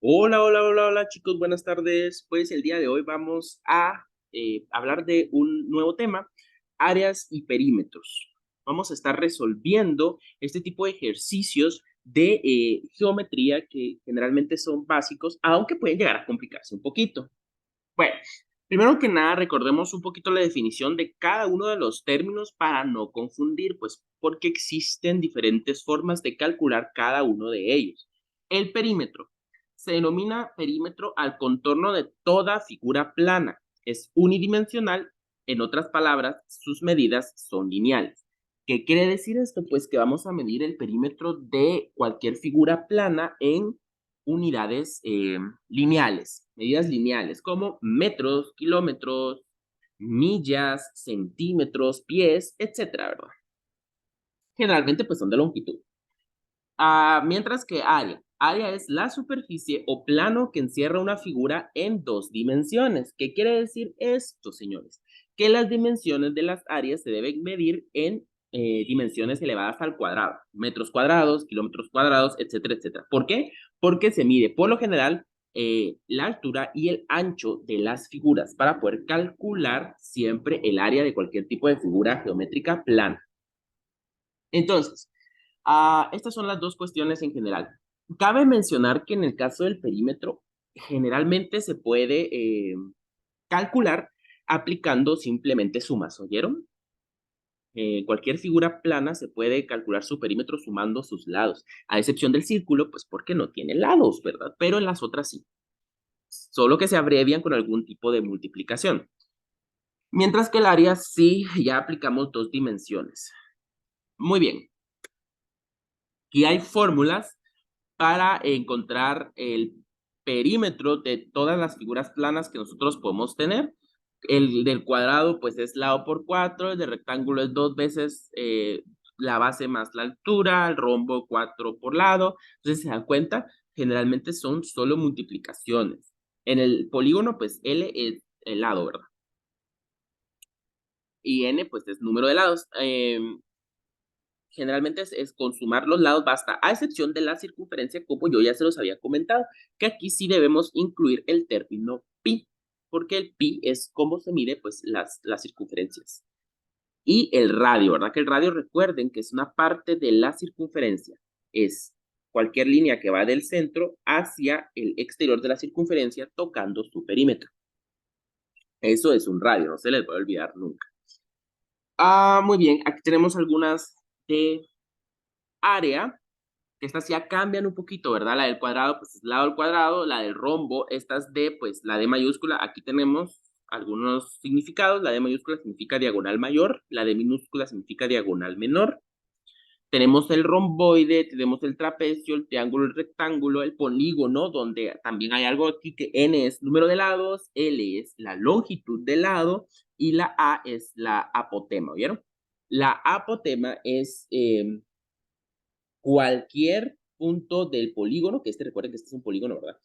Hola, hola, hola, hola chicos, buenas tardes. Pues el día de hoy vamos a hablar de un nuevo tema, áreas y perímetros. Vamos a estar resolviendo este tipo de ejercicios de geometría que generalmente son básicos, aunque pueden llegar a complicarse un poquito. Bueno, primero que nada, recordemos un poquito la definición de cada uno de los términos para no confundir, pues porque existen diferentes formas de calcular cada uno de ellos. El perímetro se denomina perímetro al contorno de toda figura plana. Es unidimensional, en otras palabras, sus medidas son lineales. ¿Qué quiere decir esto? Pues que vamos a medir el perímetro de cualquier figura plana en unidades lineales, medidas lineales, como metros, kilómetros, millas, centímetros, pies, etcétera, ¿verdad? Generalmente, pues son de longitud. Mientras que área es la superficie o plano que encierra una figura en dos dimensiones. ¿Qué quiere decir esto, señores? Que las dimensiones de las áreas se deben medir en dimensiones elevadas al cuadrado, metros cuadrados, kilómetros cuadrados, etcétera, etcétera. ¿Por qué? Porque se mide por lo general la altura y el ancho de las figuras para poder calcular siempre el área de cualquier tipo de figura geométrica plana. Entonces, estas son las dos cuestiones en general. Cabe mencionar que en el caso del perímetro, generalmente se puede calcular aplicando simplemente sumas, ¿oyeron? Cualquier figura plana se puede calcular su perímetro sumando sus lados, a excepción del círculo, pues porque no tiene lados, ¿verdad? Pero en las otras sí, solo que se abrevian con algún tipo de multiplicación. Mientras que el área sí, ya aplicamos dos dimensiones. Muy bien, aquí hay fórmulas para encontrar el perímetro de todas las figuras planas que nosotros podemos tener. El del cuadrado, pues es lado por 4, el del rectángulo es dos veces la base más la altura, el rombo 4 por lado. Entonces, se dan cuenta, generalmente son solo multiplicaciones. En el polígono, pues L es el lado, ¿verdad? Y N, pues es número de lados. Generalmente es con sumar los lados basta, a excepción de la circunferencia, como yo ya se los había comentado, que aquí sí debemos incluir el término pi, porque el pi es cómo se mide pues las circunferencias. Y el radio, ¿verdad? Que el radio, recuerden que es una parte de la circunferencia, es cualquier línea que va del centro hacia el exterior de la circunferencia tocando su perímetro. Eso es un radio, no se les va a olvidar nunca. Muy bien, aquí tenemos algunas de área. Estas ya cambian un poquito, ¿verdad? La del cuadrado, pues es lado al cuadrado, la del rombo, estas de, pues la D mayúscula, aquí tenemos algunos significados, la D mayúscula significa diagonal mayor, la D minúscula significa diagonal menor. Tenemos el romboide, tenemos el trapecio, el triángulo, el rectángulo, el polígono, donde también hay algo aquí que N es número de lados, L es la longitud del lado y la A es la apotema, ¿vieron? La apotema es cualquier punto del polígono, que recuerden que este es un polígono, ¿verdad?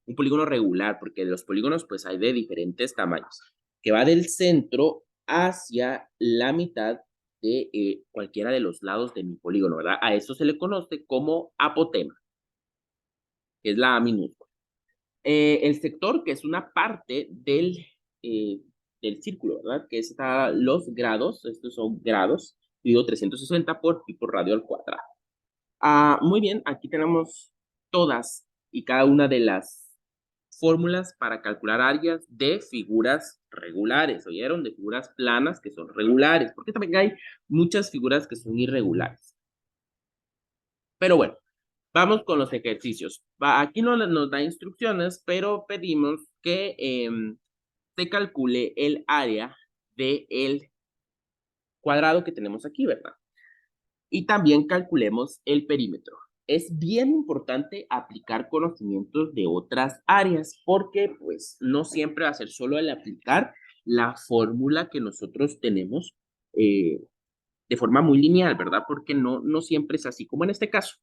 Un polígono regular, porque de los polígonos pues hay de diferentes tamaños, que va del centro hacia la mitad de cualquiera de los lados de mi polígono, ¿verdad? A eso se le conoce como apotema, que es la A minúscula. El sector, que es una parte eh, del círculo, ¿verdad? Que está los grados, estos son grados, dividido 360 por pi por radio al cuadrado. Muy bien, aquí tenemos todas y cada una de las fórmulas para calcular áreas de figuras regulares, ¿oyeron? De figuras planas que son regulares, porque también hay muchas figuras que son irregulares. Pero bueno, vamos con los ejercicios. Aquí no nos da instrucciones, pero pedimos que se calcule el área del cuadrado que tenemos aquí, ¿verdad? Y también calculemos el perímetro. Es bien importante aplicar conocimientos de otras áreas porque pues no siempre va a ser solo el aplicar la fórmula que nosotros tenemos eh, de forma muy lineal, ¿verdad? Porque no siempre es así como en este caso.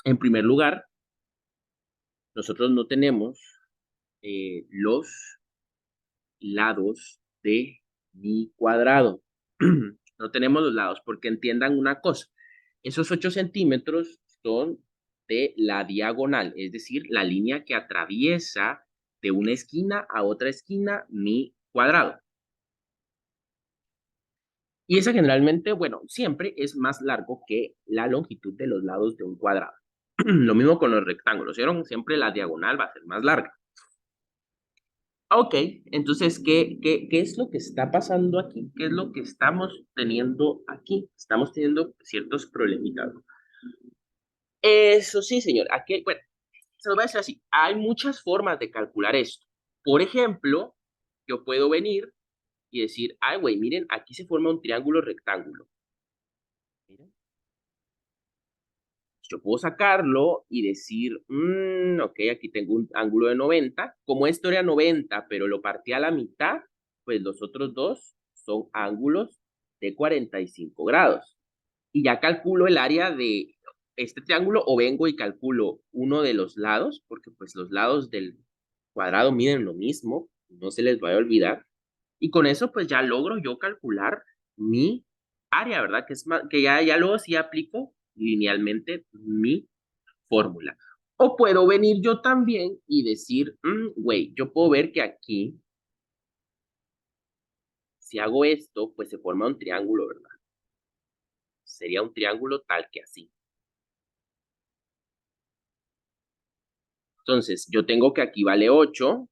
En primer lugar, nosotros no tenemos los lados de mi cuadrado. No tenemos los lados porque entiendan una cosa. Esos 8 centímetros son de la diagonal, es decir, la línea que atraviesa de una esquina a otra esquina mi cuadrado. Y esa generalmente, bueno, siempre es más largo que la longitud de los lados de un cuadrado. Lo mismo con los rectángulos, ¿vieron? Siempre la diagonal va a ser más larga. Ok, entonces, ¿qué es lo que está pasando aquí? ¿Qué es lo que estamos teniendo aquí? Estamos teniendo ciertos problemitas. Eso sí, señor. Aquí, bueno, se lo voy a decir así. Hay muchas formas de calcular esto. Por ejemplo, yo puedo venir y decir, ay, güey, miren, aquí se forma un triángulo rectángulo. Miren. Yo puedo sacarlo y decir, ok, aquí tengo un ángulo de 90. Como esto era 90, pero lo partí a la mitad, pues los otros dos son ángulos de 45 grados. Y ya calculo el área de este triángulo o vengo y calculo uno de los lados, porque pues los lados del cuadrado miden lo mismo, no se les vaya a olvidar. Y con eso pues ya logro yo calcular mi área, ¿verdad? Que, es que ya luego sí aplico linealmente mi fórmula. O puedo venir yo también y decir, güey, yo puedo ver que aquí, si hago esto, pues se forma un triángulo, ¿verdad? Sería un triángulo tal que así. Entonces, yo tengo que aquí vale 8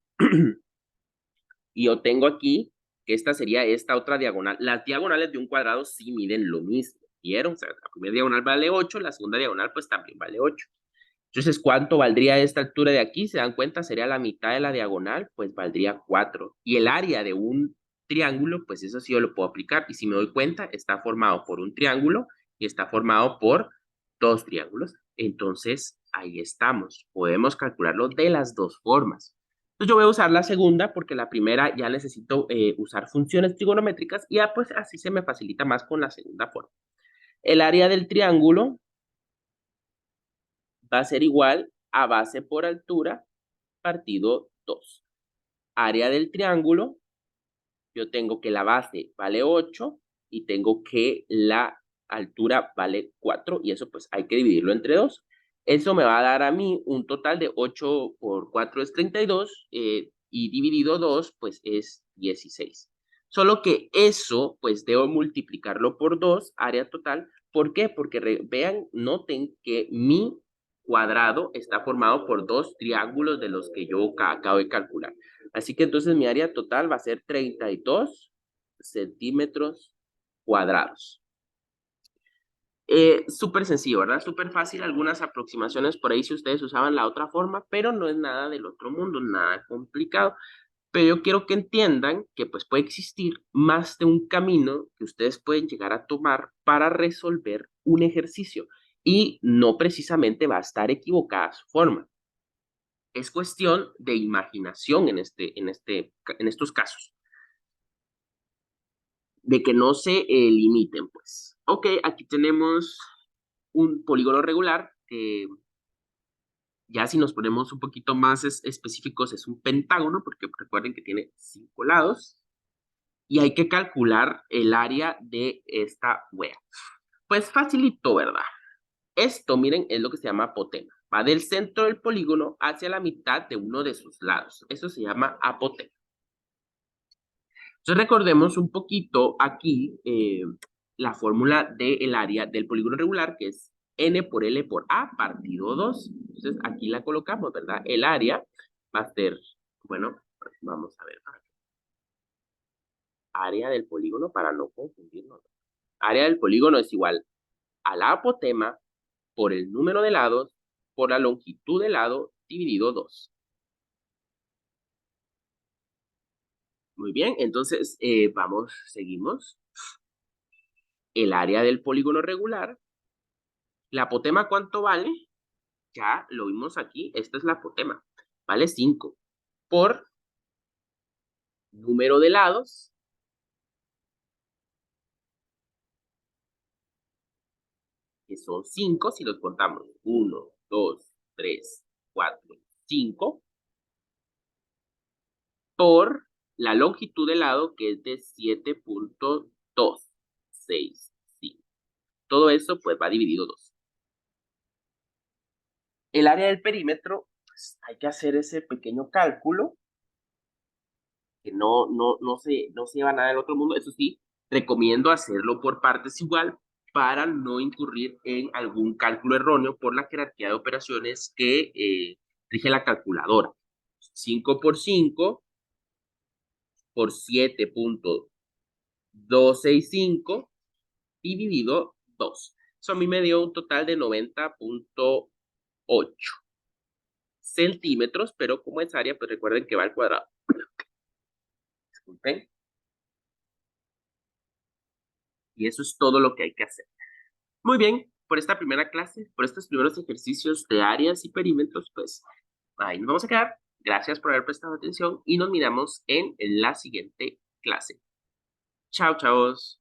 y yo tengo aquí que esta sería esta otra diagonal. Las diagonales de un cuadrado sí miden lo mismo, ¿vieron? O sea, la primera diagonal vale 8, la segunda diagonal pues también vale 8. Entonces, ¿cuánto valdría esta altura de aquí? ¿Se dan cuenta? Sería la mitad de la diagonal, pues valdría 4. Y el área de un triángulo, pues eso sí yo lo puedo aplicar. Y si me doy cuenta, está formado por un triángulo y está formado por dos triángulos. Entonces, ahí estamos. Podemos calcularlo de las dos formas. Entonces, yo voy a usar la segunda porque la primera ya necesito usar funciones trigonométricas y ya pues así se me facilita más con la segunda forma. El área del triángulo va a ser igual a base por altura partido 2. Área del triángulo, yo tengo que la base vale 8 y tengo que la altura vale 4 y eso pues hay que dividirlo entre 2. Eso me va a dar a mí un total de 8 por 4 es 32 y dividido 2 pues es 16. Solo que eso pues debo multiplicarlo por 2, área total. ¿Por qué? Porque vean, noten que mi cuadrado está formado por dos triángulos de los que yo acabo de calcular. Así que entonces mi área total va a ser 32 centímetros cuadrados. Súper sencillo, ¿verdad? Súper fácil, algunas aproximaciones por ahí si ustedes usaban la otra forma, pero no es nada del otro mundo, nada complicado. Pero yo quiero que entiendan que pues puede existir más de un camino que ustedes pueden llegar a tomar para resolver un ejercicio y no precisamente va a estar equivocada su forma. Es cuestión de imaginación en estos casos, de que no se limiten, pues. Ok, aquí tenemos un polígono regular, que ya si nos ponemos un poquito más específicos es un pentágono, porque recuerden que tiene 5 lados, y hay que calcular el área de esta wea. Pues facilito, ¿verdad? Esto, miren, es lo que se llama apotema. Va del centro del polígono hacia la mitad de uno de sus lados. Eso se llama apotema. Entonces recordemos un poquito aquí la fórmula del área del polígono regular, que es n por L por A partido 2. Entonces aquí la colocamos, ¿verdad? El área va a ser, bueno, vamos a ver, área del polígono para no confundirnos. Área del polígono es igual a la apotema por el número de lados por la longitud del lado dividido 2. Muy bien, entonces seguimos. El área del polígono regular. ¿La apotema cuánto vale? Ya lo vimos aquí, esta es la apotema. Vale 5 por número de lados, que son 5 si los contamos. 1, 2, 3, 4, 5, por la longitud del lado, que es de 7.265. Todo eso pues va dividido 2. El área del perímetro, pues hay que hacer ese pequeño cálculo, que no se lleva nada del otro mundo. Eso sí, recomiendo hacerlo por partes igual para no incurrir en algún cálculo erróneo por la jerarquía de operaciones que rige la calculadora. 5 por 5 por 7,265 dividido 2. Eso a mí me dio un total de 90,8 centímetros, pero como es área, pues recuerden que va al cuadrado. Disculpen. Y eso es todo lo que hay que hacer. Muy bien, por esta primera clase, por estos primeros ejercicios de áreas y perímetros, pues ahí nos vamos a quedar. Gracias por haber prestado atención y nos miramos en la siguiente clase. Chao, chavos.